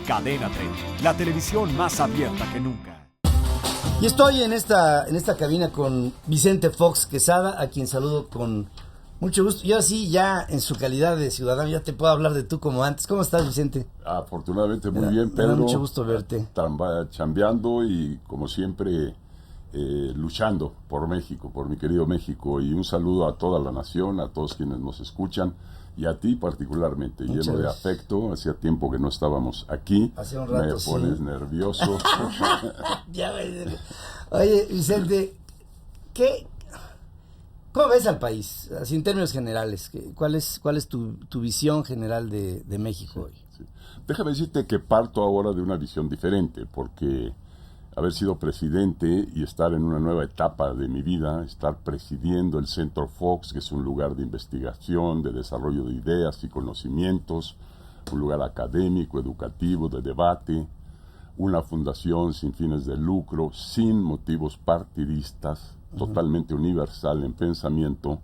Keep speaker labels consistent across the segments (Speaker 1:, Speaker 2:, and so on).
Speaker 1: Cadena 30, la televisión más abierta que nunca.
Speaker 2: Y estoy en esta cabina con Vicente Fox Quesada, a quien saludo con mucho gusto. Yo así, ya en su calidad de ciudadano, ya te puedo hablar de tú como antes. ¿Cómo estás, Vicente?
Speaker 3: Afortunadamente muy bien, Pedro.
Speaker 2: Me da mucho gusto verte.
Speaker 3: Chambeando y, como siempre, luchando por México, por mi querido México. Y un saludo a toda la nación, a todos quienes nos escuchan. Y a ti particularmente,
Speaker 2: Muchas
Speaker 3: lleno de
Speaker 2: gracias.
Speaker 3: afecto. Hacía tiempo que no estábamos aquí.
Speaker 2: Hace un rato,
Speaker 3: me pones
Speaker 2: sí.
Speaker 3: nervioso.
Speaker 2: Ya, oye, Vicente, ¿cómo ves al país? Así en términos generales, ¿cuál es tu visión general de México hoy?
Speaker 3: Sí. Déjame decirte que parto ahora de una visión diferente, porque haber sido presidente y estar en una nueva etapa de mi vida, estar presidiendo el Centro Fox, que es un lugar de investigación, de desarrollo de ideas y conocimientos, un lugar académico, educativo, de debate, una fundación sin fines de lucro, sin motivos partidistas, totalmente universal en pensamiento,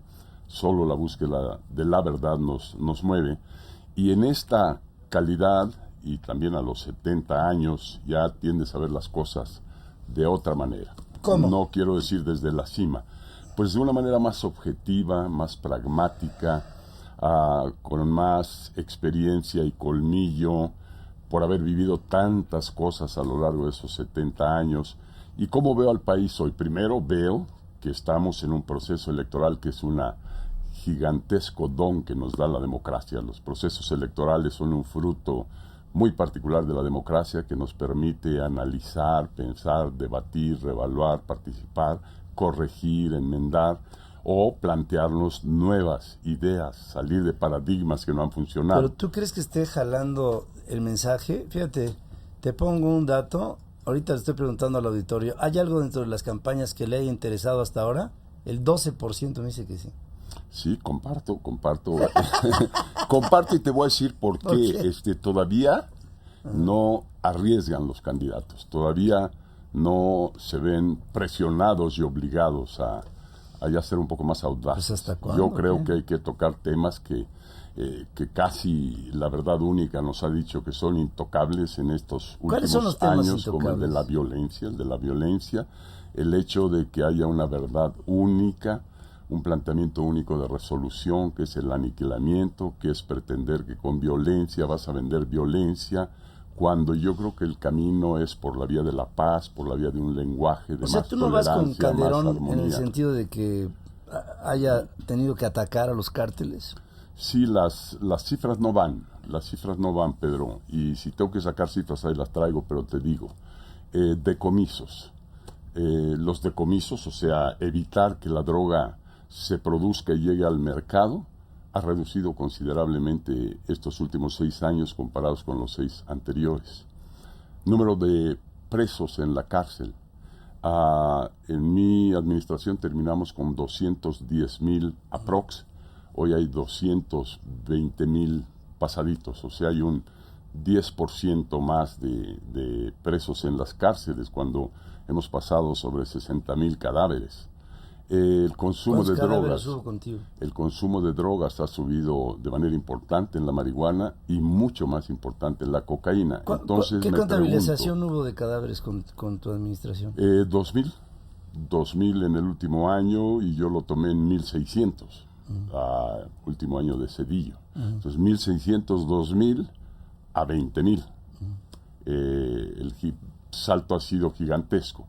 Speaker 3: solo la búsqueda de la verdad nos mueve, y en esta calidad, y también a los 70 años, ya tiendes a ver las cosas de otra manera.
Speaker 2: ¿Cómo?
Speaker 3: No quiero decir desde la cima, pues de una manera más objetiva, más pragmática, con más experiencia y colmillo, por haber vivido tantas cosas a lo largo de esos 70 años. ¿Y cómo veo al país hoy? Primero veo que estamos en un proceso electoral que es una gigantesco don que nos da la democracia. Los procesos electorales son un fruto muy particular de la democracia que nos permite analizar, pensar, debatir, reevaluar, participar, corregir, enmendar o plantearnos nuevas ideas, salir de paradigmas que no han funcionado.
Speaker 2: ¿Pero tú crees que esté jalando el mensaje? Fíjate, te pongo un dato, ahorita le estoy preguntando al auditorio, ¿hay algo dentro de las campañas que le haya interesado hasta ahora? El 12% me dice que sí.
Speaker 3: Sí, comparto. Comparto, y te voy a decir por qué. Todavía no arriesgan los candidatos, todavía no se ven presionados y obligados a ya ser un poco más audaces.
Speaker 2: Pues, ¿hasta cuándo?
Speaker 3: Yo creo que hay que tocar temas que casi la verdad única nos ha dicho que son intocables en estos
Speaker 2: ¿Cuáles son los
Speaker 3: últimos
Speaker 2: temas
Speaker 3: años, como el de la violencia, el hecho de que haya una verdad única, un planteamiento único de resolución, que es el aniquilamiento, que es pretender que con violencia vas a vender violencia, cuando yo creo que el camino es por la vía de la paz, por la vía de un lenguaje de más
Speaker 2: tolerancia. O sea, ¿tú no vas con Calderón en el sentido de que haya tenido que atacar a los cárteles?
Speaker 3: Sí, las cifras no van, Pedro, y si tengo que sacar cifras ahí las traigo, pero te digo, decomisos. Los decomisos, o sea, evitar que la droga se produzca y llegue al mercado, ha reducido considerablemente estos últimos 6 años comparados con los 6 anteriores. Número de presos en la cárcel. En mi administración terminamos con 210,000 aprox. Hoy hay 220,000 pasaditos, o sea, hay un 10% más de presos en las cárceles cuando hemos pasado sobre 60,000 cadáveres. El consumo de drogas. El consumo de drogas ha subido de manera importante en la marihuana y mucho más importante en la cocaína. Entonces,
Speaker 2: ¿qué contabilización hubo de cadáveres con tu administración?
Speaker 3: 2,000 en el último año, y yo lo tomé en 1,600, último año de Cedillo. Entonces 1,600, 2,000 a 20,000. El salto ha sido gigantesco.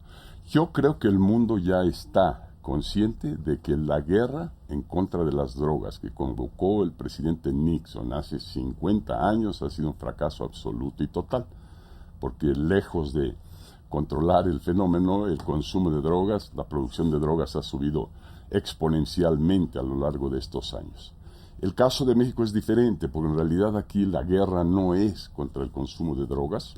Speaker 3: Yo creo que el mundo ya está consciente de que la guerra en contra de las drogas que convocó el presidente Nixon hace 50 años ha sido un fracaso absoluto y total, porque lejos de controlar el fenómeno, el consumo de drogas, la producción de drogas ha subido exponencialmente a lo largo de estos años. El caso de México es diferente, porque en realidad aquí la guerra no es contra el consumo de drogas,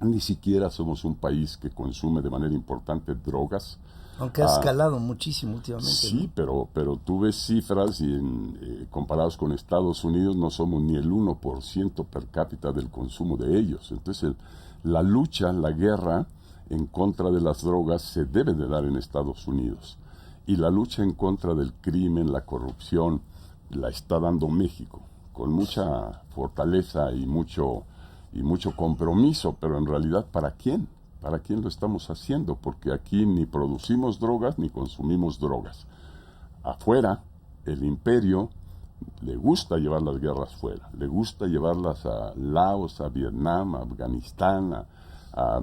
Speaker 3: ni siquiera somos un país que consume de manera importante drogas.
Speaker 2: Aunque ha escalado muchísimo últimamente.
Speaker 3: Sí,
Speaker 2: ¿no?
Speaker 3: pero tú ves cifras y comparados con Estados Unidos no somos ni el 1% per cápita del consumo de ellos. Entonces la lucha, la guerra en contra de las drogas se debe de dar en Estados Unidos. Y la lucha en contra del crimen, la corrupción, la está dando México, con mucha fortaleza y mucho y mucho compromiso, pero en realidad, ¿para quién? ¿Para quién lo estamos haciendo? Porque aquí ni producimos drogas ni consumimos drogas. Afuera, el imperio le gusta llevar las guerras fuera, le gusta llevarlas a Laos, a Vietnam, a Afganistán, a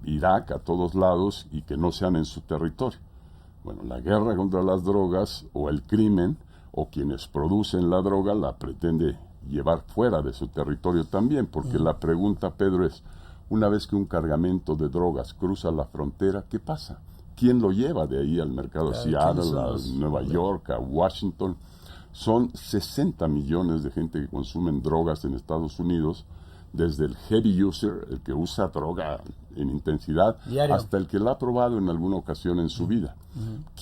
Speaker 3: Irak, a todos lados, y que no sean en su territorio. Bueno, la guerra contra las drogas o el crimen o quienes producen la droga la pretende llevar fuera de su territorio también, porque la pregunta, Pedro, es, una vez que un cargamento de drogas cruza la frontera, ¿qué pasa? ¿Quién lo lleva de ahí al mercado de Seattle, a Nueva York, a Washington? Son 60 millones de gente que consumen drogas en Estados Unidos, desde el heavy user, el que usa droga en intensidad,
Speaker 2: diario,
Speaker 3: hasta el que la ha probado en alguna ocasión en su vida.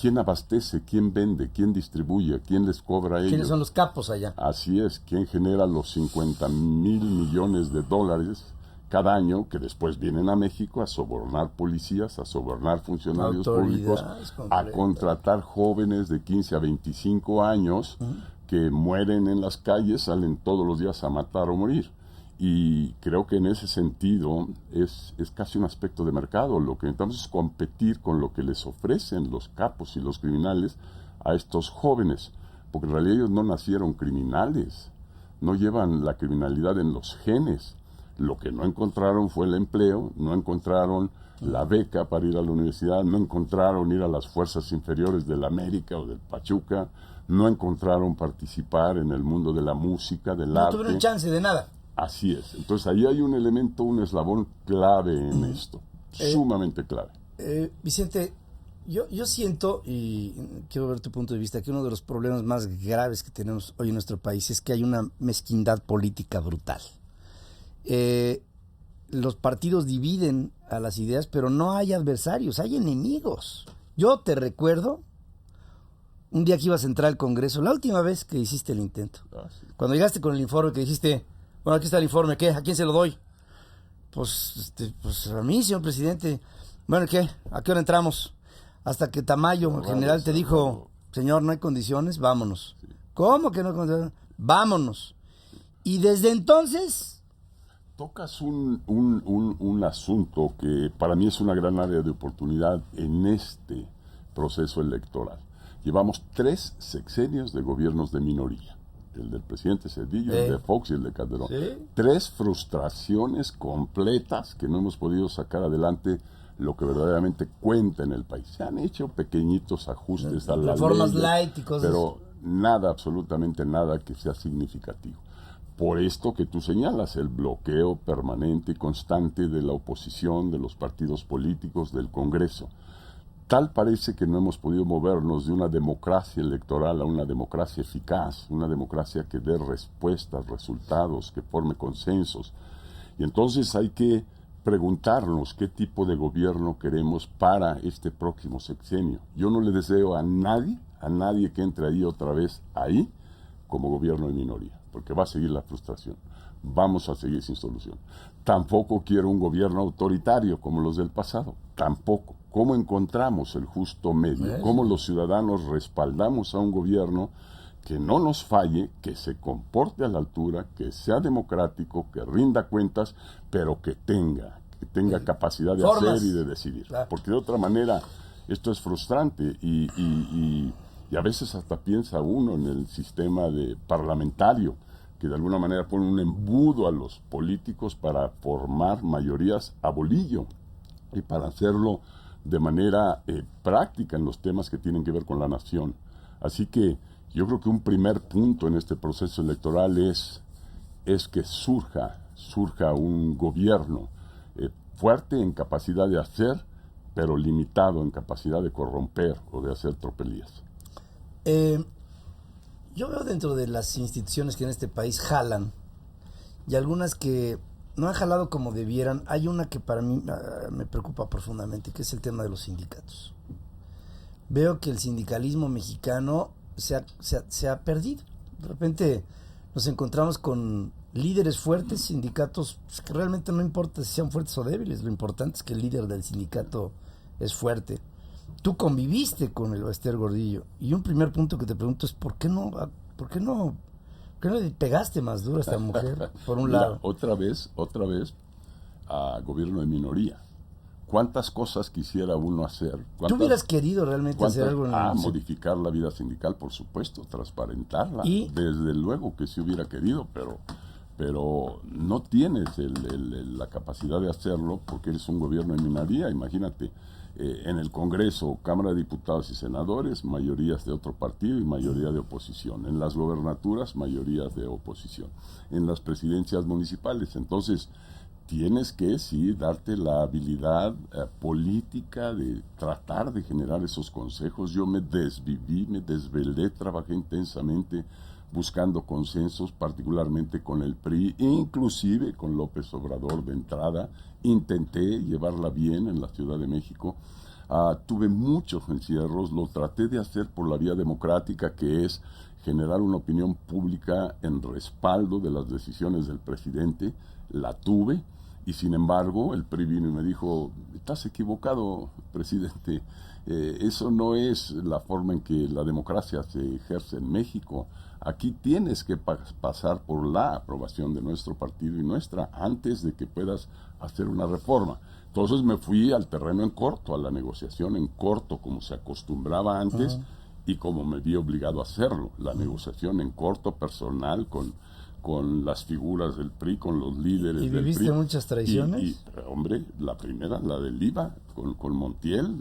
Speaker 3: ¿Quién abastece? ¿Quién vende? ¿Quién distribuye? ¿Quién les cobra a ellos?
Speaker 2: ¿Quiénes son los capos allá?
Speaker 3: Así es, ¿quién genera los 50,000 millones de dólares cada año que después vienen a México a sobornar policías, a sobornar funcionarios públicos, a contratar jóvenes de 15 a 25 años que mueren en las calles, salen todos los días a matar o morir? Y creo que en ese sentido es casi un aspecto de mercado. Lo que necesitamos es competir con lo que les ofrecen los capos y los criminales a estos jóvenes, porque en realidad ellos no nacieron criminales, no llevan la criminalidad en los genes. Lo que no encontraron fue el empleo, no encontraron la beca para ir a la universidad, no encontraron ir a las fuerzas inferiores del América o del Pachuca, no encontraron participar en el mundo de la música, del arte.
Speaker 2: No tuvieron chance de nada.
Speaker 3: Así es. Entonces ahí hay un elemento, un eslabón clave en esto, sumamente clave.
Speaker 2: Vicente, yo siento, y quiero ver tu punto de vista, que uno de los problemas más graves que tenemos hoy en nuestro país es que hay una mezquindad política brutal. Los partidos dividen a las ideas, pero no hay adversarios, hay enemigos. Yo te recuerdo un día que ibas a entrar al Congreso, la última vez que hiciste el intento.
Speaker 3: Sí.
Speaker 2: Cuando llegaste con el informe que dijiste, bueno, aquí está el informe, ¿qué? ¿A quién se lo doy? Pues a mí, señor presidente. Bueno, ¿qué? ¿A qué hora entramos? Hasta que Tamayo, el general, te dijo, señor, no hay condiciones, vámonos. Sí. ¿Cómo que no hay condiciones? Vámonos. Y desde entonces...
Speaker 3: Tocas un asunto que para mí es una gran área de oportunidad en este proceso electoral. Llevamos 3 sexenios de gobiernos de minoría. El del presidente Zedillo, el de Fox y el de Calderón. ¿Sí? 3 frustraciones completas que no hemos podido sacar adelante lo que verdaderamente cuenta en el país. Se han hecho pequeñitos ajustes a la
Speaker 2: reformas
Speaker 3: ley,
Speaker 2: light y cosas,
Speaker 3: pero nada, absolutamente nada que sea significativo. Por esto que tú señalas, el bloqueo permanente y constante de la oposición, de los partidos políticos, del Congreso. Tal parece que no hemos podido movernos de una democracia electoral a una democracia eficaz, una democracia que dé respuestas, resultados, que forme consensos. Y entonces hay que preguntarnos qué tipo de gobierno queremos para este próximo sexenio. Yo no le deseo a nadie que entre ahí otra vez ahí como gobierno de minoría, porque va a seguir la frustración. Vamos a seguir sin solución. Tampoco quiero un gobierno autoritario como los del pasado, tampoco. ¿Cómo encontramos el justo medio? ¿Cómo los ciudadanos respaldamos a un gobierno que no nos falle, que se comporte a la altura, que sea democrático, que rinda cuentas, pero que tenga capacidad de hacer y de decidir? Claro. Porque de otra manera esto es frustrante y a veces hasta piensa uno en el sistema parlamentario, que de alguna manera pone un embudo a los políticos para formar mayorías a bolillo y para hacerlo de manera práctica en los temas que tienen que ver con la nación. Así que yo creo que un primer punto en este proceso electoral es que surja un gobierno fuerte en capacidad de hacer, pero limitado en capacidad de corromper o de hacer tropelías.
Speaker 2: Yo veo dentro de las instituciones que en este país jalan, y algunas que no han jalado como debieran. Hay una que para mí me preocupa profundamente, que es el tema de los sindicatos. Veo que el sindicalismo mexicano se ha perdido. De repente nos encontramos con líderes fuertes, sindicatos que realmente no importa si sean fuertes o débiles, lo importante es que el líder del sindicato es fuerte. Tú conviviste con el Bester Gordillo, y un primer punto que te pregunto es ¿por qué no ¿Por qué no le pegaste más duro a esta mujer? Por un
Speaker 3: Mira,
Speaker 2: lado.
Speaker 3: otra vez, a gobierno de minoría. ¿Cuántas cosas quisiera uno hacer?
Speaker 2: ¿Tú hubieras querido realmente hacer algo en la
Speaker 3: modificar la vida sindical, por supuesto, transparentarla.
Speaker 2: ¿Y?
Speaker 3: Desde luego que sí hubiera querido, pero no tienes la capacidad de hacerlo porque eres un gobierno de minoría. Imagínate, en el Congreso, Cámara de Diputados y Senadores, mayorías de otro partido y mayoría de oposición. En las gobernaturas, mayorías de oposición. En las presidencias municipales. Entonces, tienes que, sí, darte la habilidad política de tratar de generar esos consejos. Yo me desviví, me desvelé, trabajé intensamente buscando consensos, particularmente con el PRI, inclusive con López Obrador de entrada. Intenté llevarla bien en la Ciudad de México. Tuve muchos encierros, lo traté de hacer por la vía democrática, que es generar una opinión pública en respaldo de las decisiones del presidente. La tuve. Y sin embargo, el PRI vino y me dijo, estás equivocado, presidente, eso no es la forma en que la democracia se ejerce en México. Aquí tienes que pasar por la aprobación de nuestro partido y nuestra antes de que puedas hacer una reforma. Entonces me fui al terreno en corto, a la negociación en corto, como se acostumbraba antes y como me vi obligado a hacerlo. La negociación en corto, personal, con las figuras del PRI, con los líderes del PRI.
Speaker 2: ¿Y viviste muchas traiciones?
Speaker 3: Hombre, la primera, la del IVA, con Montiel.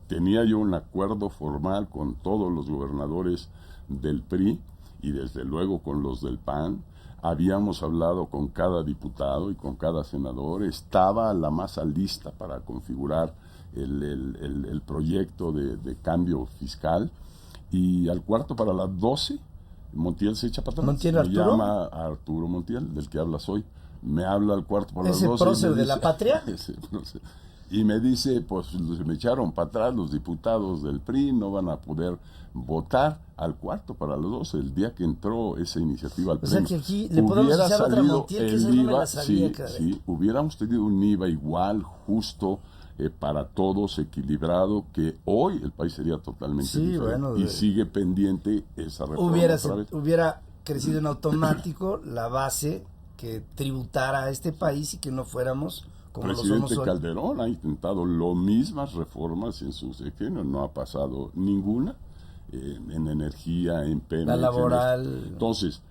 Speaker 3: Tenía yo un acuerdo formal con todos los gobernadores del PRI y desde luego con los del PAN. Habíamos hablado con cada diputado y con cada senador. Estaba la masa lista para configurar el proyecto de cambio fiscal. Y al cuarto para las 12... Montiel se echa para atrás.
Speaker 2: ¿Montiel
Speaker 3: me
Speaker 2: Arturo?
Speaker 3: llama a Arturo Montiel, del que hablas hoy. Me habla al cuarto por las 12.
Speaker 2: ¿Ese prócer de la patria?
Speaker 3: Ese prócer. Y me dice, pues me echaron para atrás los diputados del PRI, no van a poder votar al cuarto para las 12, el día que entró esa iniciativa al pleno.
Speaker 2: O sea que aquí le podemos echar otra Montiel, que esa no me la sabía.
Speaker 3: Sí, hubiéramos tenido un IVA igual, justo, para todos, equilibrado, que hoy el país sería totalmente diferente. Bueno, y sigue pendiente esa reforma.
Speaker 2: Hubiera crecido en automático la base que tributara a este país y que no fuéramos como lo somos hoy.
Speaker 3: Presidente Calderón ha intentado lo mismas reformas en su sexenio, no ha pasado ninguna, en energía, en Pemex.
Speaker 2: La laboral.
Speaker 3: Entonces,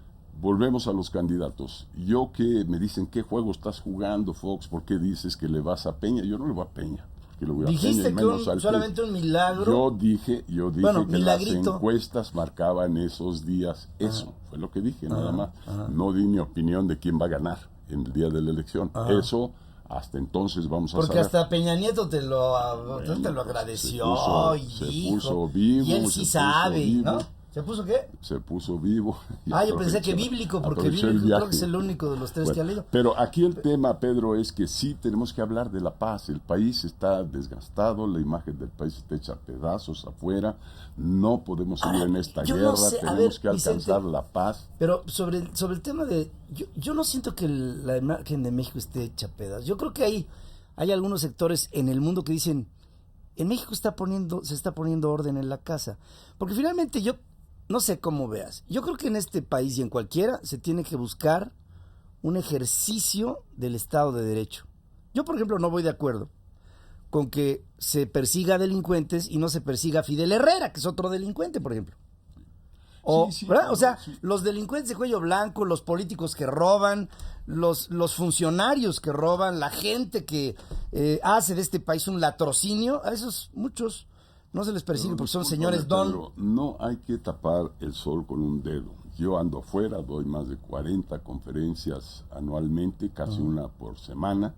Speaker 3: volvemos a los candidatos. Yo que me dicen, ¿qué juego estás jugando, Fox? ¿Por qué dices que le vas a Peña? Yo no le voy a Peña. Porque le voy a
Speaker 2: Dijiste
Speaker 3: Peña,
Speaker 2: que solamente un milagro.
Speaker 3: Yo dije
Speaker 2: bueno,
Speaker 3: que
Speaker 2: milagrito.
Speaker 3: Las encuestas marcaban esos días. Eso fue lo que dije, nada más. No di mi opinión de quién va a ganar en el día de la elección. Eso, hasta entonces vamos a saber.
Speaker 2: Porque hasta Peña Nieto te lo agradeció
Speaker 3: se puso vivo,
Speaker 2: y él sí sabe, ¿no? ¿Se puso qué?
Speaker 3: Se puso vivo.
Speaker 2: Yo pensé que bíblico, porque bíblico creo que es el único de los tres que ha leído.
Speaker 3: Pero aquí el tema, Pedro, es que sí tenemos que hablar de la paz. El país está desgastado, la imagen del país está hecha a pedazos afuera. No podemos seguir en esta guerra, tenemos que alcanzar Vicente, la paz.
Speaker 2: Pero sobre el tema de... Yo no siento que la imagen de México esté hecha a pedazos. Yo creo que hay algunos sectores en el mundo que dicen, en México se está poniendo orden en la casa. Porque finalmente yo... No sé cómo veas. Yo creo que en este país y en cualquiera se tiene que buscar un ejercicio del Estado de Derecho. Yo, por ejemplo, no voy de acuerdo con que se persiga a delincuentes y no se persiga a Fidel Herrera, que es otro delincuente, por ejemplo. ¿Verdad? O sea, los delincuentes de cuello blanco, los políticos que roban, los funcionarios que roban, la gente que hace de este país un latrocinio, a esos muchos... No se les persigue porque son señores don.
Speaker 3: No hay que tapar el sol con un dedo. Yo ando afuera, doy más de 40 conferencias anualmente, casi una por semana,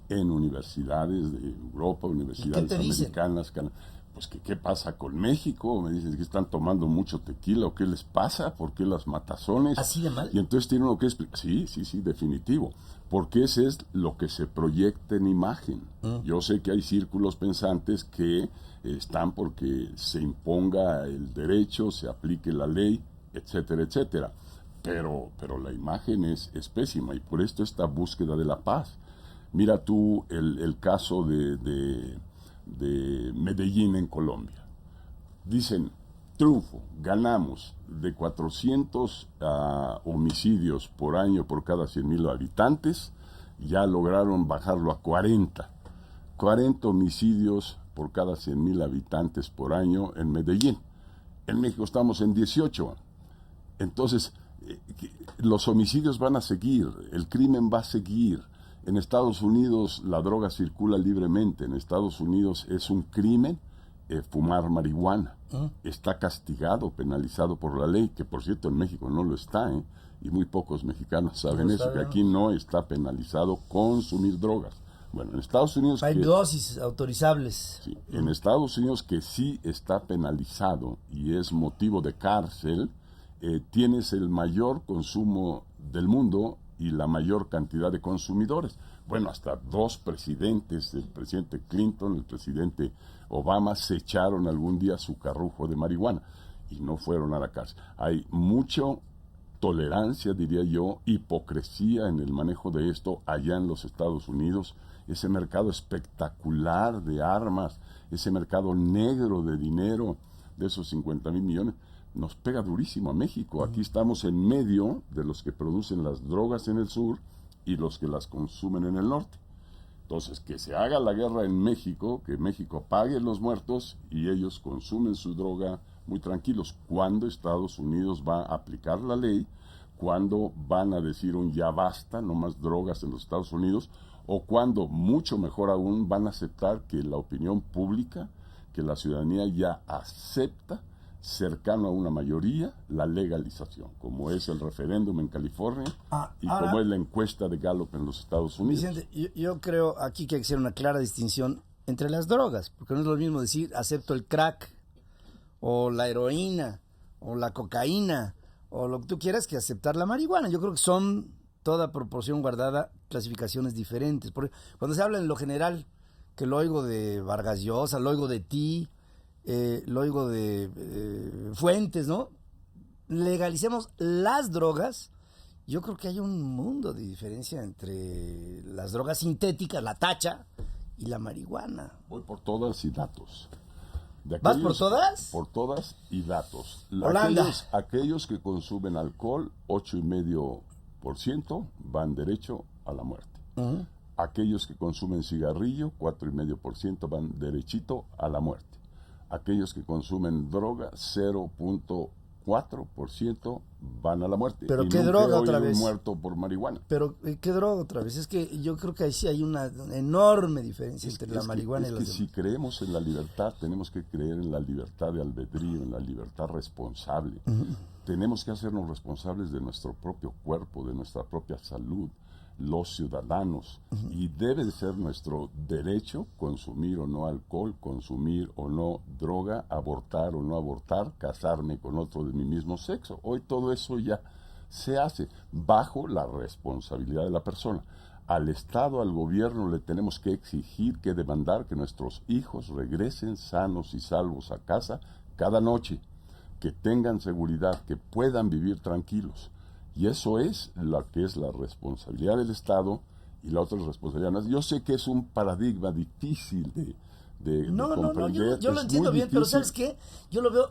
Speaker 3: en universidades de Europa, universidades americanas. Pues que qué pasa con México, me dicen que están tomando mucho tequila, o qué les pasa, por qué las matazones.
Speaker 2: ¿Así de mal?
Speaker 3: Y entonces tienen lo que explicar. Sí, definitivo. Porque ese es lo que se proyecta en imagen. Yo sé que hay círculos pensantes que están porque se imponga el derecho, se aplique la ley, etcétera, etcétera. Pero la imagen es pésima y por esto esta búsqueda de la paz. Mira tú el caso de Medellín en Colombia. Dicen, triunfo, ganamos de 400 homicidios por año por cada 100,000 habitantes, ya lograron bajarlo a 40 homicidios por cada 100,000 habitantes por año en Medellín. En México estamos en 18. Entonces, los homicidios van a seguir, el crimen va a seguir. En Estados Unidos la droga circula libremente. En Estados Unidos es un crimen fumar marihuana. Está castigado, penalizado por la ley, que por cierto en México no lo está, y muy pocos mexicanos saben eso, que aquí no está penalizado consumir drogas. Bueno, en Estados Unidos...
Speaker 2: Hay dosis autorizables.
Speaker 3: Sí, en Estados Unidos que sí está penalizado y es motivo de cárcel, tienes el mayor consumo del mundo y la mayor cantidad de consumidores. Bueno, hasta 2 presidentes, el presidente Clinton, el presidente Obama, se echaron algún día su carrujo de marihuana y no fueron a la cárcel. Hay mucha tolerancia, diría yo, hipocresía en el manejo de esto allá en los Estados Unidos. Ese mercado espectacular de armas, ese mercado negro de dinero, de esos 50,000 millones, nos pega durísimo a México. Aquí estamos en medio de los que producen las drogas en el sur y los que las consumen en el norte. Entonces, que se haga la guerra en México, que México pague los muertos y ellos consumen su droga muy tranquilos. ¿Cuándo Estados Unidos va a aplicar la ley? ¿Cuándo van a decir un ya basta, no más drogas en los Estados Unidos? ¿O cuándo, mucho mejor aún, van a aceptar que la opinión pública, que la ciudadanía ya acepta, cercano a una mayoría, la legalización, como es el referéndum en California y ahora, como es la encuesta de Gallup en los Estados Unidos?
Speaker 2: Vicente, yo creo aquí que hay que hacer una clara distinción entre las drogas, porque no es lo mismo decir acepto el crack o la heroína o la cocaína o lo que tú quieras que aceptar la marihuana. Yo creo que son, toda proporción guardada, clasificaciones diferentes. Porque cuando se habla en lo general, que lo oigo de Vargas Llosa, lo oigo de ti, lo oigo de Fuentes, ¿no? Legalicemos las drogas. Yo creo que hay un mundo de diferencia entre las drogas sintéticas, la tacha, y la marihuana.
Speaker 3: Voy por todas y datos.
Speaker 2: ¿Vas por todas?
Speaker 3: Por todas y datos.
Speaker 2: Holanda.
Speaker 3: Aquellos que consumen alcohol, 8,5% van derecho a la muerte. Uh-huh. Aquellos que consumen cigarrillo, 4,5% van derechito a la muerte. Aquellos que consumen droga, 0,4% van a la muerte.
Speaker 2: ¿Pero qué droga otra vez?
Speaker 3: Muerto por marihuana.
Speaker 2: ¿Pero qué droga otra vez? Es que yo creo que ahí sí hay una enorme diferencia entre la marihuana y la droga.
Speaker 3: Si creemos en la libertad, tenemos que creer en la libertad de albedrío, en la libertad responsable. Uh-huh. Tenemos que hacernos responsables de nuestro propio cuerpo, de nuestra propia salud, los ciudadanos, uh-huh. Y debe de ser nuestro derecho consumir o no alcohol, consumir o no droga, abortar o no abortar, casarme con otro de mi mismo sexo. Hoy todo eso ya se hace bajo la responsabilidad de la persona. Al Estado, al gobierno le tenemos que exigir, que demandar que nuestros hijos regresen sanos y salvos a casa cada noche, que tengan seguridad, que puedan vivir tranquilos. Y eso es lo que es la responsabilidad del Estado y la otra responsabilidad. Yo sé que es un paradigma difícil de comprender.
Speaker 2: Yo lo entiendo bien, pero ¿sabes qué? Yo lo veo,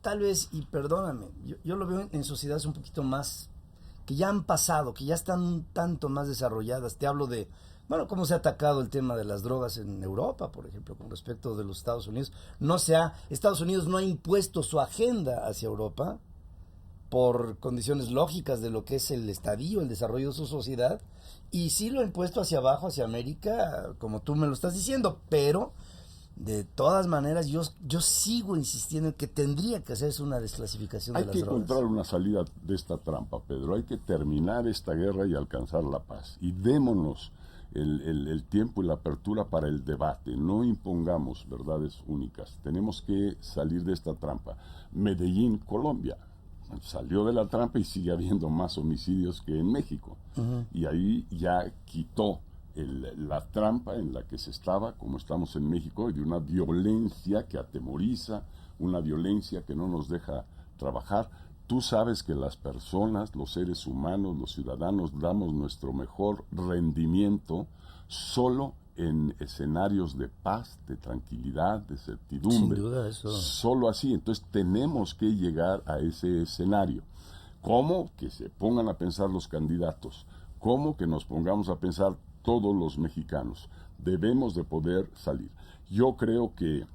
Speaker 2: tal vez, y perdóname, yo lo veo en sociedades un poquito más, que ya han pasado, que ya están un tanto más desarrolladas. Te hablo de, bueno, cómo se ha atacado el tema de las drogas en Europa, por ejemplo, con respecto de los Estados Unidos. Estados Unidos no ha impuesto su agenda hacia Europa, por condiciones lógicas de lo que es el estadio, el desarrollo de su sociedad, y sí lo ha impuesto hacia abajo, hacia América, como tú me lo estás diciendo, pero de todas maneras yo sigo insistiendo en que tendría que hacerse una desclasificación de las drogas.
Speaker 3: Hay que encontrar una salida de esta trampa, Pedro. Hay que terminar esta guerra y alcanzar la paz. Y démonos el tiempo y la apertura para el debate. No impongamos verdades únicas. Tenemos que salir de esta trampa. Medellín, Colombia, salió de la trampa y sigue habiendo más homicidios que en México. Uh-huh. Y ahí ya quitó la trampa en la que se estaba, como estamos en México, y de una violencia que atemoriza, una violencia que no nos deja trabajar. Tú sabes que las personas, los seres humanos, los ciudadanos, damos nuestro mejor rendimiento solo en escenarios de paz, de tranquilidad, de certidumbre.
Speaker 2: Sin duda, eso.
Speaker 3: Solo así. Entonces tenemos que llegar a ese escenario. ¿Cómo? Que se pongan a pensar los candidatos. ¿Cómo? Que nos pongamos a pensar todos los mexicanos. Debemos de poder salir. Yo creo que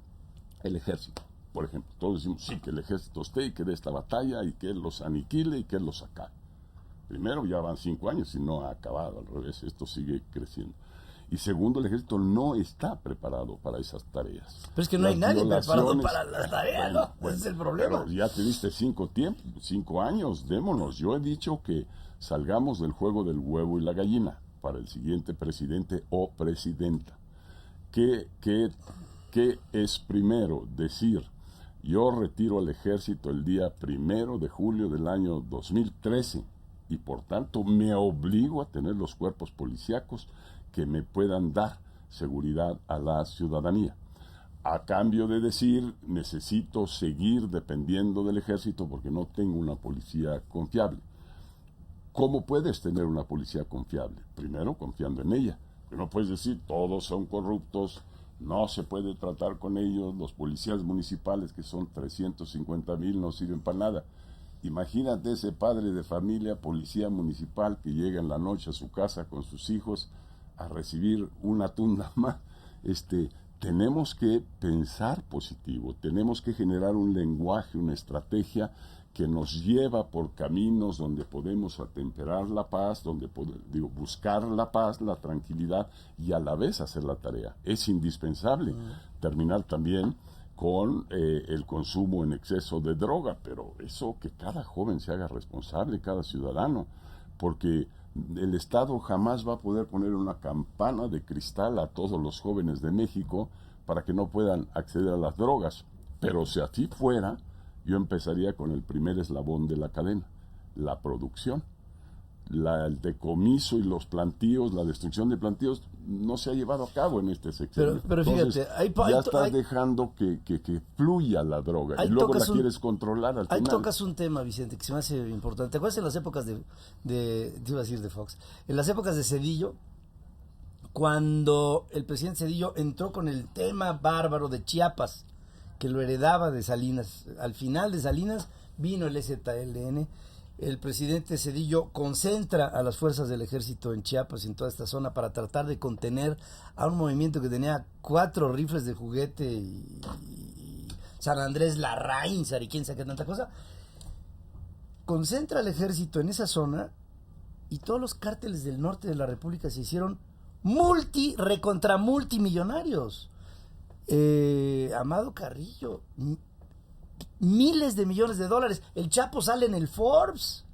Speaker 3: el ejército, por ejemplo, todos decimos, sí, que el ejército esté y que dé esta batalla y que él los aniquile y que él los acabe. Primero, ya van 5 años y no ha acabado, al revés, esto sigue creciendo. Y segundo, el ejército no está preparado para esas tareas.
Speaker 2: Pero es que no hay nadie preparado para las tareas, ¿no?
Speaker 3: Bueno,
Speaker 2: ese es el problema.
Speaker 3: Pero ya te diste 5 años, démonos. Yo he dicho que salgamos del juego del huevo y la gallina para el siguiente presidente o presidenta. ¿Qué es primero? Decir, yo retiro al ejército el día 1 de julio del año 2013 y por tanto me obligo a tener los cuerpos policíacos que me puedan dar seguridad a la ciudadanía. A cambio de decir, necesito seguir dependiendo del ejército porque no tengo una policía confiable. ¿Cómo puedes tener una policía confiable? Primero, confiando en ella. No puedes decir, todos son corruptos, no se puede tratar con ellos, los policías municipales, que son 350,000, no sirven para nada. Imagínate ese padre de familia, policía municipal, que llega en la noche a su casa con sus hijos a recibir una tunda más. Tenemos que pensar positivo, tenemos que generar un lenguaje, una estrategia que nos lleva por caminos donde podemos atemperar la paz, donde buscar la paz, la tranquilidad y a la vez hacer la tarea. Es indispensable terminar también con el consumo en exceso de droga, pero eso que cada joven se haga responsable, cada ciudadano, porque el Estado jamás va a poder poner una campana de cristal a todos los jóvenes de México para que no puedan acceder a las drogas. Pero si así fuera, yo empezaría con el primer eslabón de la cadena, la producción. El decomiso y los plantíos, la destrucción de plantíos, no se ha llevado a cabo en este sexenio.
Speaker 2: Pero
Speaker 3: entonces,
Speaker 2: fíjate,
Speaker 3: ya estás dejando que fluya la droga y luego la quieres controlar al
Speaker 2: ahí
Speaker 3: final.
Speaker 2: tocas un tema, Vicente, que se me hace importante. ¿Te acuerdas en las épocas te iba a decir de Fox, en las épocas de Zedillo, cuando el presidente Zedillo entró con el tema bárbaro de Chiapas, que lo heredaba de Salinas? Al final de Salinas vino el EZLN. El presidente Zedillo concentra a las fuerzas del ejército en Chiapas y en toda esta zona para tratar de contener a un movimiento que tenía 4 rifles de juguete y San Andrés Larraín, y quién sabe qué tanta cosa. Concentra al ejército en esa zona y todos los cárteles del norte de la República se hicieron multimillonarios. Amado Carrillo, miles de millones de dólares. El Chapo sale en el Forbes.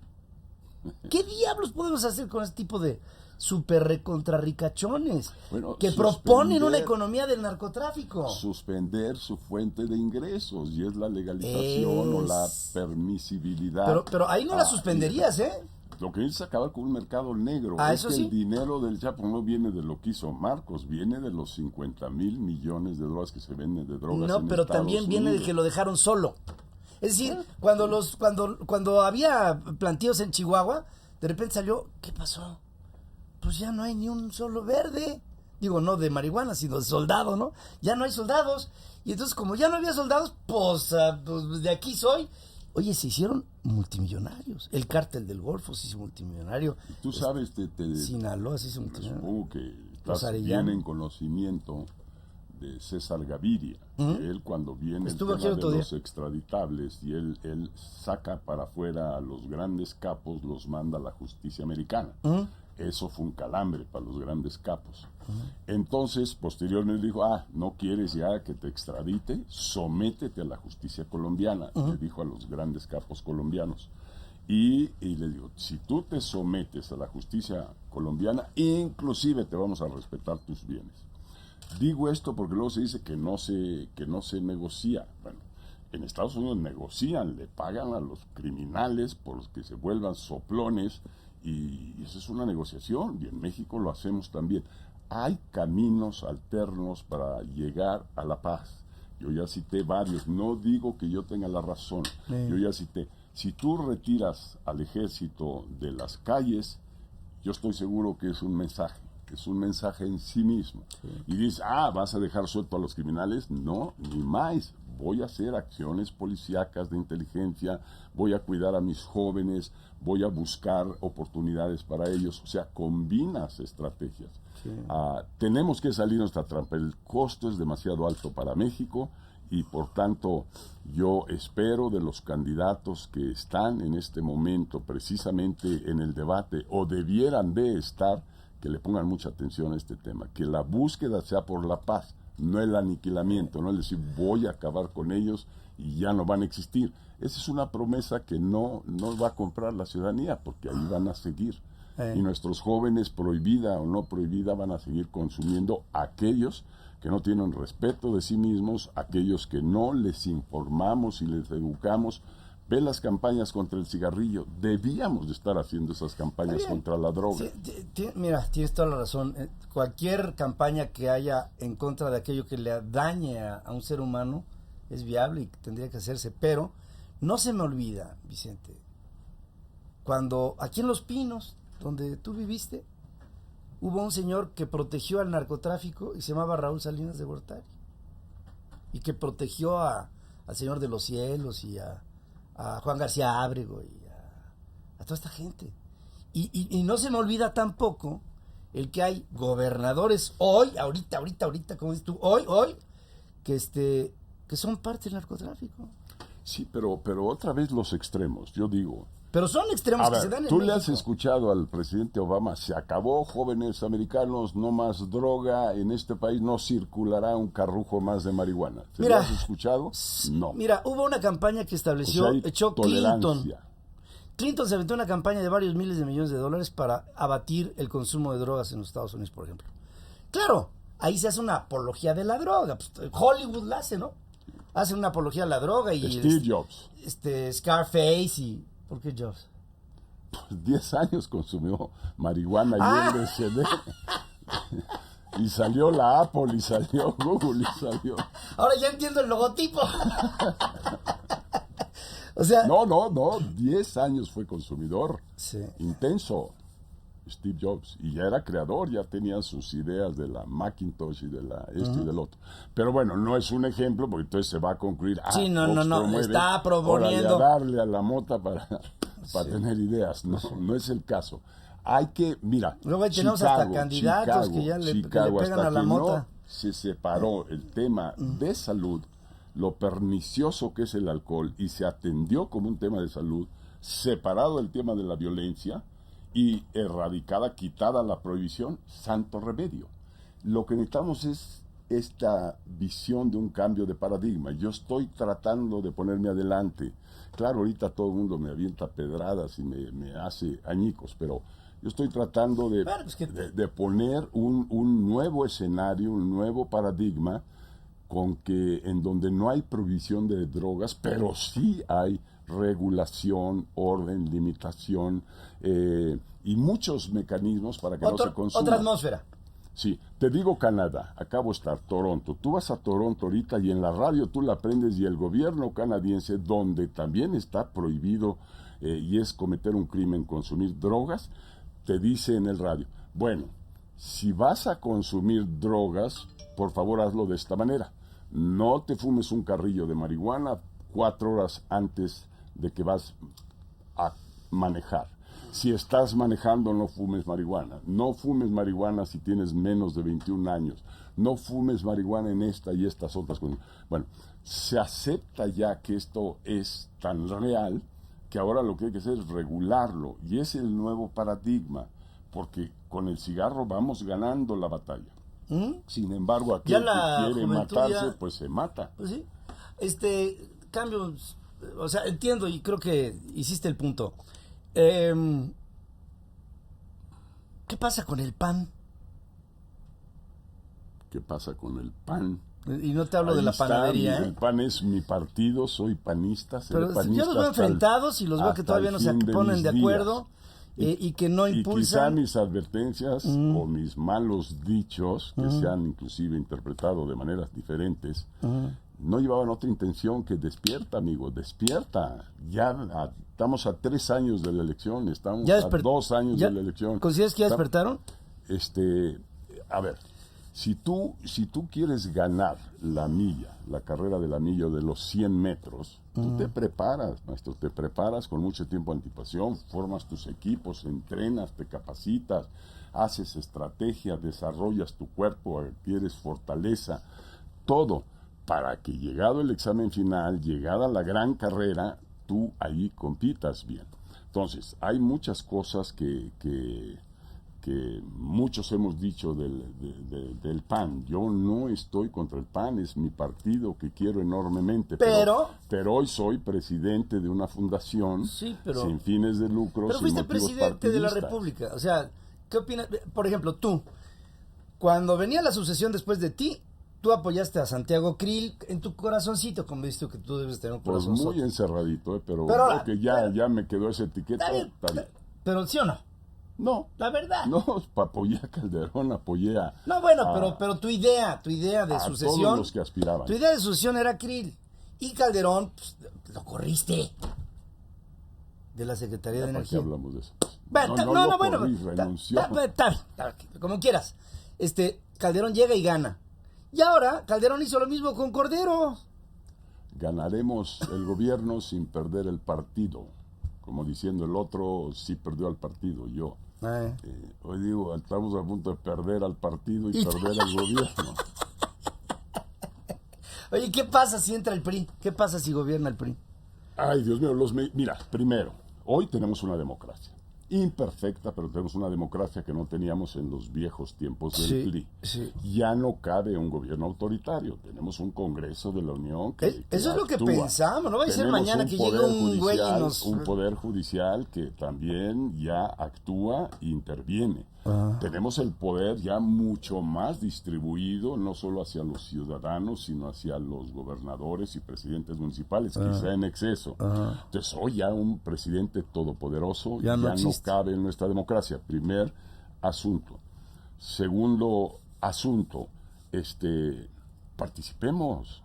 Speaker 2: ¿Qué diablos podemos hacer con este tipo de super recontrarricachones que proponen una economía del narcotráfico?
Speaker 3: Suspender su fuente de ingresos, y es la legalización o la permisibilidad.
Speaker 2: Pero ahí no la suspenderías, ¿eh?
Speaker 3: Lo que es acabar con un mercado negro.
Speaker 2: Eso sí.
Speaker 3: El dinero del Chapo no viene de lo que hizo Marcos, viene de los 50,000 millones de dólares que se venden de drogas.
Speaker 2: No, pero también viene de que lo dejaron solo. Es decir, cuando había plantíos en Chihuahua, de repente salió, ¿qué pasó? Pues ya no hay ni un solo verde. Digo, no de marihuana, sino de soldado, ¿no? Ya no hay soldados. Y entonces, como ya no había soldados, pues de aquí soy. Oye, se hicieron multimillonarios. El cártel del Golfo se hizo multimillonario.
Speaker 3: Y tú sabes,
Speaker 2: Sinaloa se hizo multimillonario.
Speaker 3: Supongo que estás bien en conocimiento de César Gaviria. Que él, cuando viene el tema de los extraditables y él saca para afuera a los grandes capos, los manda a la justicia americana. Eso fue un calambre para los grandes capos. Entonces, posteriormente dijo, no quieres ya que te extradite, sométete a la justicia colombiana, le dijo a los grandes capos colombianos. Y le digo, si tú te sometes a la justicia colombiana, inclusive te vamos a respetar tus bienes. Digo esto porque luego se dice que no se negocia. Bueno, en Estados Unidos negocian, le pagan a los criminales por que se vuelvan soplones, y eso es una negociación, y en México lo hacemos también. Hay caminos alternos para llegar a la paz. Yo ya cité varios, no digo que yo tenga la razón, yo ya cité. Si tú retiras al ejército de las calles, yo estoy seguro que es un mensaje que es un mensaje en sí mismo. Y dices, ¿vas a dejar suelto a los criminales? No, ni más. Voy a hacer acciones policíacas de inteligencia, voy a cuidar a mis jóvenes, voy a buscar oportunidades para ellos. O sea, combinas estrategias. Sí. Tenemos que salir de nuestra trampa. El costo es demasiado alto para México y, por tanto, yo espero de los candidatos que están en este momento precisamente en el debate o debieran de estar, que le pongan mucha atención a este tema, que la búsqueda sea por la paz, no el aniquilamiento, no es decir, voy a acabar con ellos y ya no van a existir. Esa es una promesa que no va a comprar la ciudadanía, porque ahí van a seguir. Y nuestros jóvenes, prohibida o no prohibida, van a seguir consumiendo aquellos que no tienen respeto de sí mismos, aquellos que no les informamos y les educamos. Ve las campañas contra el cigarrillo. Debíamos de estar haciendo esas campañas contra la droga.
Speaker 2: Sí, mira, tienes toda la razón. Cualquier campaña que haya en contra de aquello que le dañe a un ser humano es viable y tendría que hacerse. Pero no se me olvida, Vicente, cuando aquí en Los Pinos, donde tú viviste, hubo un señor que protegió al narcotráfico y se llamaba Raúl Salinas de Gortari. Y que protegió al Señor de los Cielos y a Juan García Ábrego y a toda esta gente. Y no se me olvida tampoco el que hay gobernadores hoy, ahorita, como dices tú, hoy, que son parte del narcotráfico.
Speaker 3: Sí, pero otra vez los extremos, yo digo.
Speaker 2: Pero son extremos que se dan en
Speaker 3: Tú
Speaker 2: México.
Speaker 3: le has escuchado al presidente Obama, se acabó, jóvenes americanos, no más droga, en este país no circulará un carrujo más de marihuana. ¿Lo has escuchado? No.
Speaker 2: Mira, hubo una campaña que estableció, echó Clinton. Clinton se aventó una campaña de varios miles de millones de dólares para abatir el consumo de drogas en los Estados Unidos, por ejemplo. Claro, ahí se hace una apología de la droga. Pues, Hollywood la hace, ¿no? Hace una apología de la droga y...
Speaker 3: Steve Jobs.
Speaker 2: Scarface y... ¿Por qué Jobs?
Speaker 3: 10 años consumió marihuana y LSD. Y salió la Apple, y salió Google, y salió...
Speaker 2: Ahora ya entiendo el logotipo. O sea...
Speaker 3: No, 10 años fue consumidor.
Speaker 2: Sí.
Speaker 3: Intenso. Steve Jobs. Y ya era creador, ya tenía sus ideas de la Macintosh y de la y del otro. Pero bueno, no es un ejemplo, porque entonces se va a concluir...
Speaker 2: Sí, no, está proponiendo...
Speaker 3: darle a la mota para tener ideas. No es el caso. Hay que, mira,
Speaker 2: luego tenemos hasta candidatos que ya le pegan a la mota.
Speaker 3: No se separó el tema de salud, lo pernicioso que es el alcohol, y se atendió como un tema de salud, separado del tema de la violencia, y quitada la prohibición, santo remedio. Lo que necesitamos es esta visión de un cambio de paradigma. Yo estoy tratando de ponerme adelante. Claro, ahorita todo el mundo me avienta pedradas y me hace añicos, pero yo estoy tratando de poner un nuevo escenario, un nuevo paradigma, en donde no hay provisión de drogas, pero sí hay regulación, orden, limitación y muchos mecanismos para que no se consuma.
Speaker 2: Otra atmósfera.
Speaker 3: Sí, te digo Canadá, acabo de estar, Toronto. Tú vas a Toronto ahorita y en la radio tú la prendes y el gobierno canadiense, donde también está prohibido y es cometer un crimen consumir drogas, te dice en el radio, bueno, si vas a consumir drogas, por favor hazlo de esta manera. No te fumes un carrillo de marihuana 4 horas antes de que vas a manejar. Si estás manejando, no fumes marihuana. No fumes marihuana si tienes menos de 21 años. No fumes marihuana en esta y estas otras cosas. Bueno, se acepta ya que esto es tan real que ahora lo que hay que hacer es regularlo. Y es el nuevo paradigma, porque con el cigarro vamos ganando la batalla. Sin embargo, aquel que quiere matarse, pues se mata.
Speaker 2: Pues sí. Cambios, o sea, entiendo y creo que hiciste el punto. ¿Qué pasa con el PAN?
Speaker 3: ¿Qué pasa con el PAN?
Speaker 2: Y no te hablo de la panadería.
Speaker 3: El PAN es mi partido, soy panista.
Speaker 2: Pero
Speaker 3: panista
Speaker 2: yo los veo enfrentados y los veo que todavía no se ponen de acuerdo y que no impulsan.
Speaker 3: Y quizá mis advertencias o mis malos dichos, que se han inclusive interpretado de maneras diferentes, no llevaban otra intención que despierta, amigo, despierta. Ya estamos a 3 años de la elección, estamos a 2 años de la elección.
Speaker 2: ¿Consideras que ya despertaron?
Speaker 3: A ver, si tú quieres ganar la carrera de la milla de los 100 metros, tú te preparas, maestro, te preparas con mucho tiempo de anticipación, formas tus equipos, entrenas, te capacitas, haces estrategia, desarrollas tu cuerpo, adquieres fortaleza, todo, para que llegado el examen final, llegada la gran carrera, tú ahí compitas bien. Entonces, hay muchas cosas que muchos hemos dicho del PAN. Yo no estoy contra el PAN, es mi partido que quiero enormemente. Pero hoy soy presidente de una fundación sin fines de lucro.
Speaker 2: Pero fuiste presidente de la República. O sea, ¿qué opinas? Por ejemplo, tú, cuando venía la sucesión después de ti, tú apoyaste a Santiago Krill en tu corazoncito, como dices que tú debes tener un
Speaker 3: pues
Speaker 2: corazón.
Speaker 3: Muy encerradito, pero
Speaker 2: ahora,
Speaker 3: creo que ya me quedó esa etiqueta.
Speaker 2: Está bien. Pero ¿sí o no?
Speaker 3: No.
Speaker 2: La verdad.
Speaker 3: No, apoyé a Calderón, apoyé a...
Speaker 2: No, bueno, pero tu idea de sucesión...
Speaker 3: todos los que aspiraban.
Speaker 2: Tu idea de sucesión era Krill. Y Calderón, pues, lo corriste de la Secretaría de Energía.
Speaker 3: ¿Para qué hablamos de eso?
Speaker 2: Renunció. Está bien, como quieras. Calderón llega y gana. Y ahora Calderón hizo lo mismo con Cordero.
Speaker 3: Ganaremos el gobierno sin perder el partido. Como diciendo el otro, sí perdió al partido, yo. Hoy digo, estamos a punto de perder al partido y perder al gobierno.
Speaker 2: Oye, ¿qué pasa si entra el PRI? ¿Qué pasa si gobierna el PRI?
Speaker 3: Ay, Dios mío, mira, primero, hoy tenemos una democracia. Imperfecta, pero tenemos una democracia que no teníamos en los viejos tiempos del PRI.
Speaker 2: Sí.
Speaker 3: Ya no cabe un gobierno autoritario. Tenemos un Congreso de la Unión que
Speaker 2: eso es lo que pensamos. No va a ser mañana que llegue un güey y nos...
Speaker 3: Un poder judicial que también ya actúa e interviene. Tenemos el poder ya mucho más distribuido, no solo hacia los ciudadanos, sino hacia los gobernadores y presidentes municipales, quizá en exceso. Entonces, hoy ya un presidente todopoderoso ya no cabe en nuestra democracia. Primer asunto. Segundo asunto, participemos.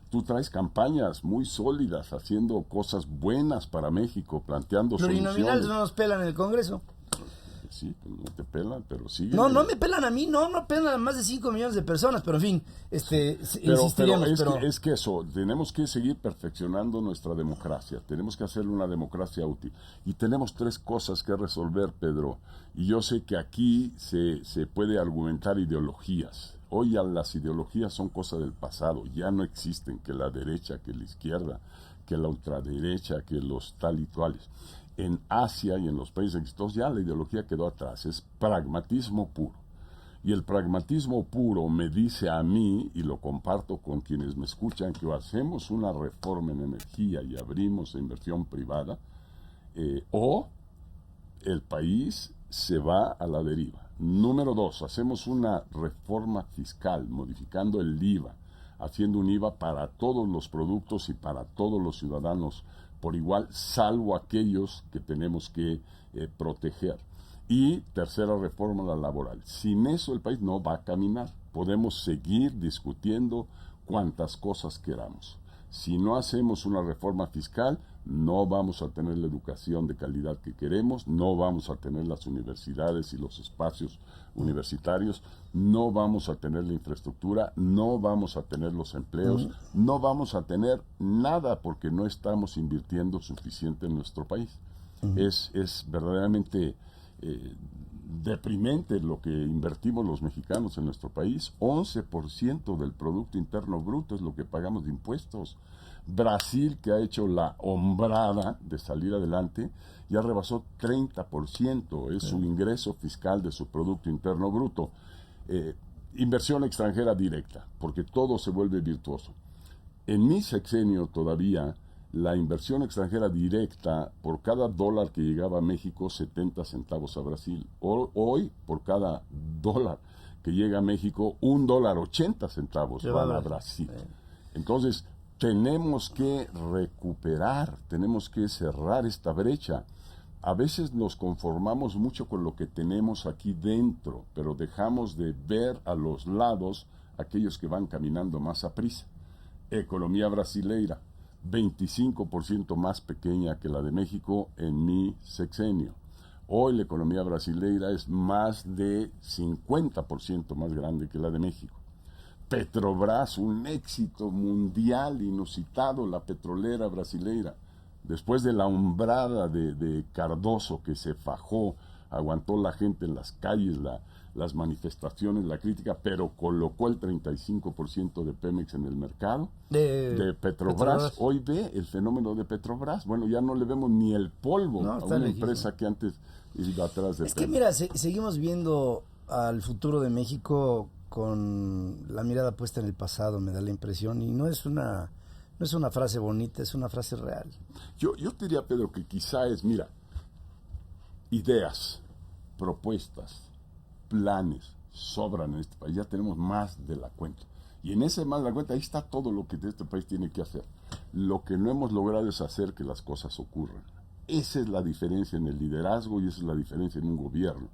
Speaker 3: Tú traes campañas muy sólidas, haciendo cosas buenas para México, planteando
Speaker 2: plurinominales no nos pelan en el Congreso.
Speaker 3: Sí, pues no te pelan, pero sigue.
Speaker 2: No me pelan a mí, no pelan a más de 5 millones de personas, pero en fin,
Speaker 3: es que eso, tenemos que seguir perfeccionando nuestra democracia, tenemos que hacerle una democracia útil. Y tenemos 3 cosas que resolver, Pedro, y yo sé que aquí se puede argumentar ideologías. Hoy ya las ideologías son cosas del pasado, ya no existen, que la derecha, que la izquierda, que la ultraderecha, que los tal y cuales. En Asia y en los países exitosos ya la ideología quedó atrás, es pragmatismo puro. Y el pragmatismo puro me dice a mí, y lo comparto con quienes me escuchan, que o hacemos una reforma en energía y abrimos la inversión privada, o el país se va a la deriva. Número 2, hacemos una reforma fiscal, modificando el IVA, haciendo un IVA para todos los productos y para todos los ciudadanos por igual, salvo aquellos que tenemos que proteger. Y tercera reforma, la laboral. Sin eso el país no va a caminar. Podemos seguir discutiendo cuantas cosas queramos. Si no hacemos una reforma fiscal, no vamos a tener la educación de calidad que queremos, no vamos a tener las universidades y los espacios universitarios, no vamos a tener la infraestructura, no vamos a tener los empleos, no vamos a tener nada porque no estamos invirtiendo suficiente en nuestro país. Es verdaderamente deprimente lo que invertimos los mexicanos en nuestro país. 11% del Producto Interno Bruto es lo que pagamos de impuestos. Brasil, que ha hecho la hombrada de salir adelante, ya rebasó 30%, es su ingreso fiscal de su Producto Interno Bruto. Inversión extranjera directa, porque todo se vuelve virtuoso. En mi sexenio todavía, la inversión extranjera directa, por cada dólar que llegaba a México, 70 centavos a Brasil. Hoy, por cada dólar que llega a México, $1.80 van a Brasil. Entonces, tenemos que recuperar, tenemos que cerrar esta brecha. A veces nos conformamos mucho con lo que tenemos aquí dentro, pero dejamos de ver a los lados aquellos que van caminando más a prisa. Economía brasileira, 25% más pequeña que la de México en mi sexenio. Hoy la economía brasileira es más de 50% más grande que la de México. Petrobras, un éxito mundial inusitado, la petrolera brasileira. Después de la hombrada de Cardoso, que se fajó, aguantó la gente en las calles, las manifestaciones, la crítica, pero colocó el 35% de Pemex en el mercado, de Petrobras. Hoy ve el fenómeno de Petrobras. Bueno, ya no le vemos ni el polvo a una empresa que antes iba atrás de Pemex.
Speaker 2: Es que mira, seguimos viendo al futuro de México con la mirada puesta en el pasado, me da la impresión, y no es una frase bonita, es una frase real.
Speaker 3: Yo te diría, Pedro, que quizá es, mira, ideas, propuestas, planes sobran en este país, ya tenemos más de la cuenta. Y en ese más de la cuenta, ahí está todo lo que este país tiene que hacer. Lo que no hemos logrado es hacer que las cosas ocurran. Esa es la diferencia en el liderazgo y esa es la diferencia en un gobierno.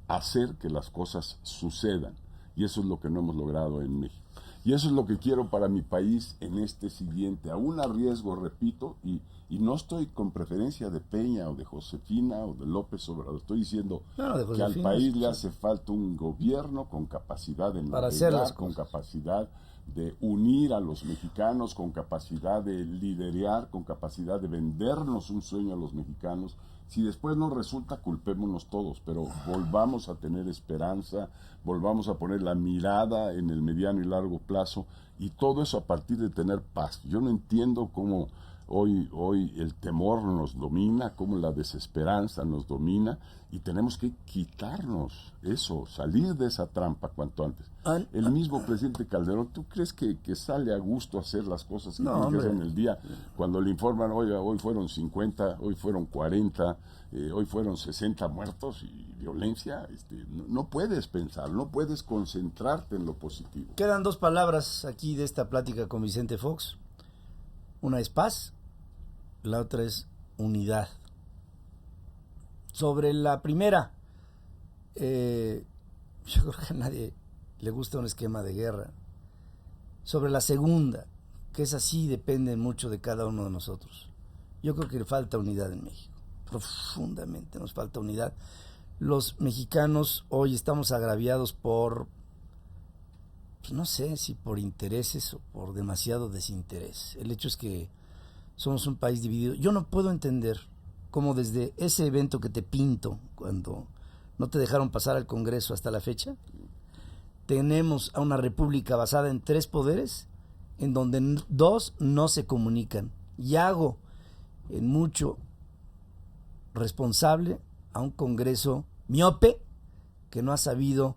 Speaker 3: Hacer que las cosas sucedan. Y eso es lo que no hemos logrado en México. Y eso es lo que quiero para mi país en este siguiente. Aún a riesgo, repito, y no estoy con preferencia de Peña o de Josefina o de López Obrador. Estoy diciendo que al país le hace falta un gobierno con capacidad de navegar, con capacidad de unir a los mexicanos, con capacidad de liderar, con capacidad de vendernos un sueño a los mexicanos. Si después no resulta, culpémonos todos, pero volvamos a tener esperanza, volvamos a poner la mirada en el mediano y largo plazo, y todo eso a partir de tener paz. Yo no entiendo cómo hoy el temor nos domina, cómo la desesperanza nos domina, y tenemos que quitarnos eso, salir de esa trampa cuanto antes. El mismo presidente Calderón, ¿tú crees que sale a gusto hacer las cosas que tiene que hacer en el día? Cuando le informan, oiga, hoy fueron 50, hoy fueron 40, hoy fueron 60 muertos y violencia, no puedes pensar, no puedes concentrarte en lo positivo.
Speaker 2: Quedan dos palabras aquí de esta plática con Vicente Fox. Una es paz, la otra es unidad. Sobre la primera, yo creo que a nadie le gusta un esquema de guerra. Sobre la segunda, que es así, depende mucho de cada uno de nosotros. Yo creo que le falta unidad en México. Profundamente nos falta unidad. Los mexicanos hoy estamos agraviados por, pues no sé si por intereses o por demasiado desinterés. El hecho es que somos un país dividido. Yo no puedo entender cómo desde ese evento que te pinto, cuando no te dejaron pasar al Congreso hasta la fecha, tenemos a una república basada en 3 poderes, en donde 2 no se comunican. Y hago en mucho responsable a un Congreso miope que no ha sabido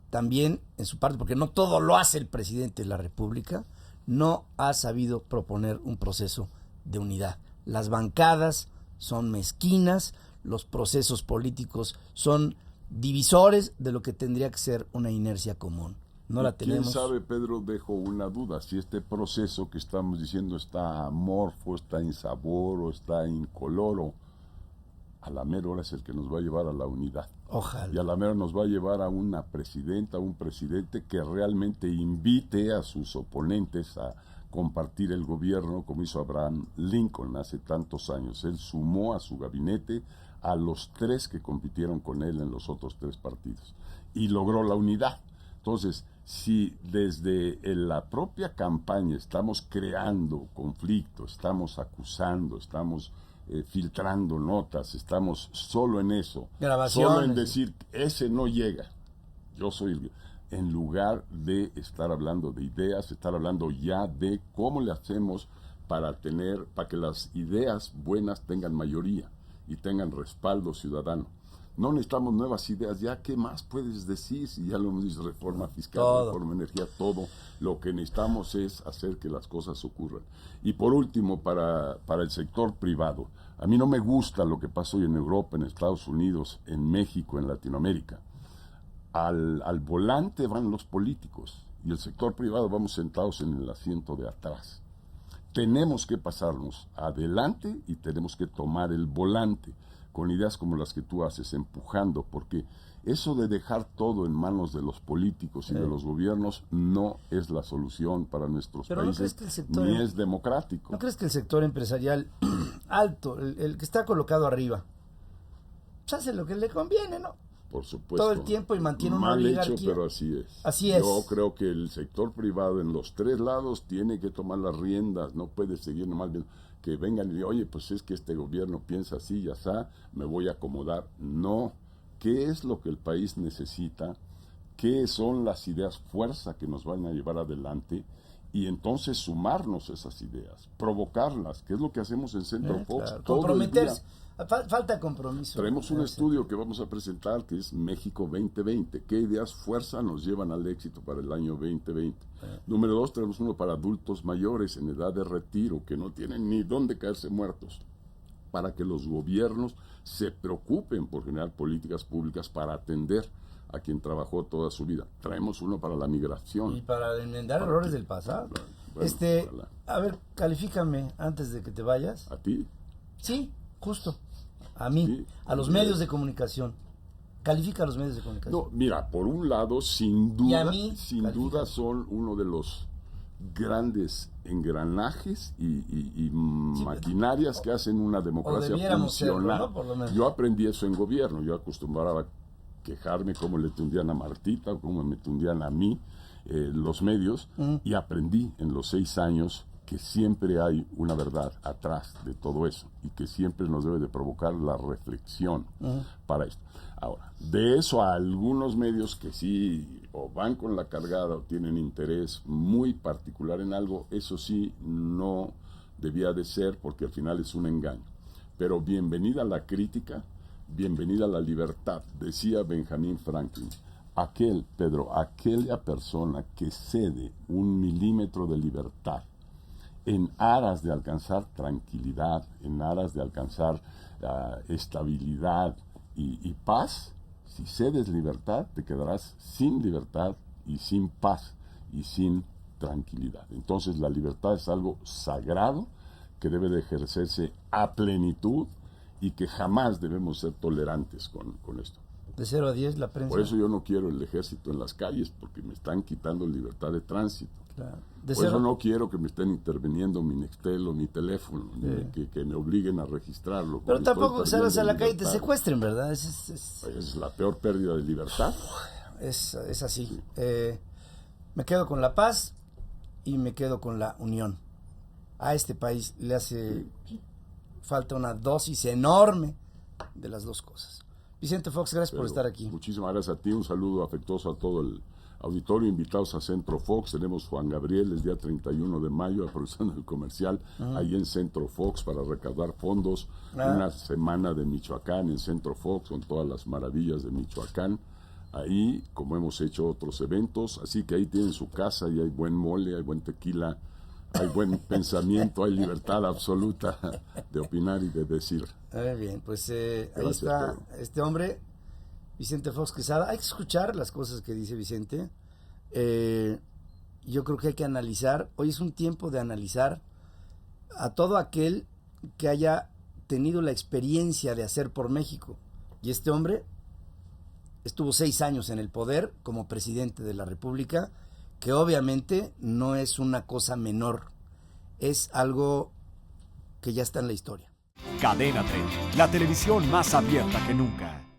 Speaker 2: también en su parte, porque no todo lo hace el presidente de la República, no ha sabido proponer un proceso de unidad. Las bancadas son mezquinas, los procesos políticos son divisores de lo que tendría que ser una inercia común. No la tenemos.
Speaker 3: ¿Quién sabe, Pedro? Dejo una duda. Si este proceso que estamos diciendo está amorfo, está insabor o está incoloro, a la mera hora es el que nos va a llevar a la unidad.
Speaker 2: Ojalá.
Speaker 3: Y a la mera nos va a llevar a una presidenta, un presidente que realmente invite a sus oponentes a compartir el gobierno, como hizo Abraham Lincoln hace tantos años. Él sumó a su gabinete a los 3 que compitieron con él en los otros 3 partidos y logró la unidad. Entonces, si desde la propia campaña estamos creando conflicto, estamos acusando, estamos filtrando notas, estamos solo en eso, solo en decir, ese no llega, yo soy en lugar de estar hablando de ideas, estar hablando ya de cómo le hacemos para que las ideas buenas tengan mayoría y tengan respaldo ciudadano. No necesitamos nuevas ideas, ya qué más puedes decir si ya lo hemos dicho, reforma fiscal, reforma energía, todo. Lo que necesitamos es hacer que las cosas ocurran. Y por último, para el sector privado, a mí no me gusta lo que pasa hoy en Europa, en Estados Unidos, en México, en Latinoamérica. Al volante van los políticos y el sector privado vamos sentados en el asiento de atrás. Tenemos que pasarnos adelante y tenemos que tomar el volante con ideas como las que tú haces, empujando, porque eso de dejar todo en manos de los políticos y de los gobiernos no es la solución para nuestros países, ni es democrático.
Speaker 2: ¿No crees que el sector empresarial alto, el que está colocado arriba, pues hace lo que le conviene, ¿no?
Speaker 3: Por supuesto.
Speaker 2: Todo el tiempo y mantiene una
Speaker 3: mal
Speaker 2: oligarquía.
Speaker 3: hecho, pero así es.
Speaker 2: Así es.
Speaker 3: Yo creo que el sector privado en los tres lados tiene que tomar las riendas, no puede seguir nomás viendo que vengan y digan, oye, pues es que este gobierno piensa así, ya está, me voy a acomodar. No. ¿Qué es lo que el país necesita? ¿Qué son las ideas fuerza que nos van a llevar adelante? Y entonces sumarnos esas ideas, provocarlas, que es lo que hacemos en Centro Fox.
Speaker 2: Claro.
Speaker 3: Todo el
Speaker 2: Comprometerse.
Speaker 3: día.
Speaker 2: Falta compromiso.
Speaker 3: Traemos un estudio que vamos a presentar que es México 2020. ¿Qué ideas fuerza nos llevan al éxito para el año 2020? Número 2, tenemos uno para adultos mayores en edad de retiro que no tienen ni dónde caerse muertos, para que los gobiernos se preocupen por generar políticas públicas para atender a quien trabajó toda su vida. Traemos uno para la migración.
Speaker 2: Y para enmendar errores del pasado.
Speaker 3: Bueno,
Speaker 2: a ver, califícame antes de que te vayas.
Speaker 3: ¿A ti?
Speaker 2: Sí, justo. A mí,
Speaker 3: Sí,
Speaker 2: a los medios de comunicación. Califica a los medios de comunicación.
Speaker 3: No, mira, por un lado, sin
Speaker 2: Y a
Speaker 3: duda,
Speaker 2: mí,
Speaker 3: sin duda son uno de los grandes engranajes y maquinarias que hacen una democracia
Speaker 2: debiéramos serlo,
Speaker 3: funcional.
Speaker 2: ¿no? Por lo menos.
Speaker 3: Yo aprendí eso en gobierno, yo acostumbraba a quejarme cómo le tundían a Martita o cómo me tundían a mí los medios, y aprendí en los 6 años que siempre hay una verdad atrás de todo eso y que siempre nos debe de provocar la reflexión para esto. Ahora, de eso a algunos medios que sí o van con la cargada o tienen interés muy particular en algo, eso sí no debía de ser, porque al final es un engaño. Pero bienvenida a la crítica, bienvenida a la libertad, decía Benjamin Franklin. Aquella persona que cede 1 milímetro de libertad en aras de alcanzar tranquilidad, en aras de alcanzar estabilidad y paz, si cedes libertad, te quedarás sin libertad y sin paz y sin tranquilidad. Entonces la libertad es algo sagrado que debe de ejercerse a plenitud y que jamás debemos ser tolerantes con esto.
Speaker 2: De 0 a 10 la prensa.
Speaker 3: Por eso yo no quiero el ejército en las calles, porque me están quitando libertad de tránsito.
Speaker 2: Claro.
Speaker 3: Por eso no quiero que me estén interviniendo mi Nextel o mi teléfono, ni que me obliguen a registrarlo.
Speaker 2: Pero tampoco salgas a la calle y te
Speaker 3: libertad.
Speaker 2: secuestren, ¿verdad?
Speaker 3: Es la peor pérdida de libertad.
Speaker 2: Es así. Me quedo con la paz y me quedo con la unión. A este país le hace falta una dosis enorme de las dos cosas. Vicente Fox, gracias por estar aquí.
Speaker 3: Muchísimas gracias a ti, un saludo afectuoso a todo el auditorio, invitados a Centro Fox. Tenemos Juan Gabriel el día 31 de mayo, aprovechando el comercial, ahí en Centro Fox para recaudar fondos. Una semana de Michoacán en Centro Fox con todas las maravillas de Michoacán. Ahí, como hemos hecho otros eventos, así que ahí tienen su casa y hay buen mole, hay buen tequila, hay buen pensamiento, hay libertad absoluta de opinar y de decir.
Speaker 2: Muy bien, pues ahí está este hombre, Vicente Fox Quesada. Hay que escuchar las cosas que dice Vicente. Yo creo que hay que analizar. Hoy es un tiempo de analizar a todo aquel que haya tenido la experiencia de hacer por México. Y este hombre estuvo 6 años en el poder como presidente de la República, que obviamente no es una cosa menor, es algo que ya está en la historia.
Speaker 1: Cadena 30, la televisión más abierta que nunca.